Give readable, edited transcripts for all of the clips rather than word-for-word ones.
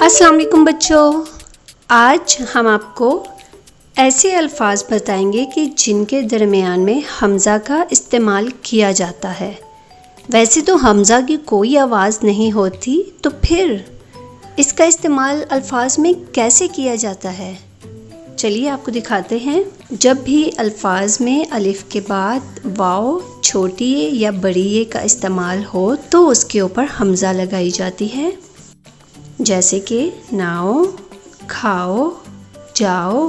अस्सलाम वालेकुम बच्चों, आज हम आपको ऐसे अल्फाज बताएंगे कि जिनके दरमियान में हमज़ा का इस्तेमाल किया जाता है। वैसे तो हमज़ा की कोई आवाज़ नहीं होती, तो फिर इसका इस्तेमाल अल्फाज में कैसे किया जाता है, चलिए आपको दिखाते हैं। जब भी अल्फाज में अलिफ के बाद वाव, छोटी ए या बड़ी ए का इस्तेमाल हो तो उसके ऊपर हमज़ा लगाई जाती है। जैसे कि नाओ, खाओ, जाओ,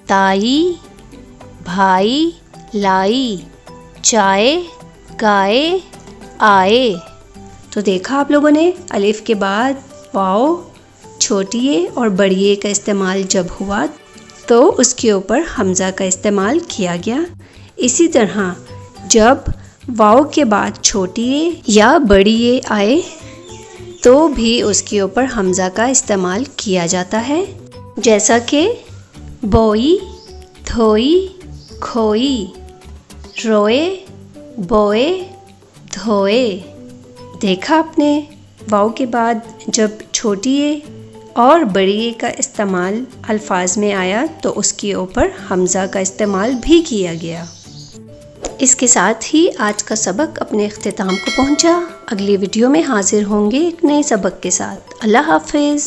ताई, भाई, लाई, चाय, गाए, आए। तो देखा आप लोगों ने, अलिफ के बाद वाओ, छोटी ए और बड़ी ए का इस्तेमाल जब हुआ तो उसके ऊपर हमज़ा का इस्तेमाल किया गया। इसी तरह जब वाओ के बाद छोटी ए या बड़ी ए आए तो भी उसके ऊपर हमज़ा का इस्तेमाल किया जाता है। जैसा कि बोई, धोई, खोई, रोए, बोए, धोए। देखा आपने, वाव के बाद जब छोटी ए और बड़ी ए का इस्तेमाल अल्फाज में आया तो उसके ऊपर हमज़ा का इस्तेमाल भी किया गया। इसके साथ ही आज का सबक अपने इख्तिताम को पहुंचा। अगली वीडियो में हाजिर होंगे एक नए सबक के साथ। अल्लाह हाफ़िज़।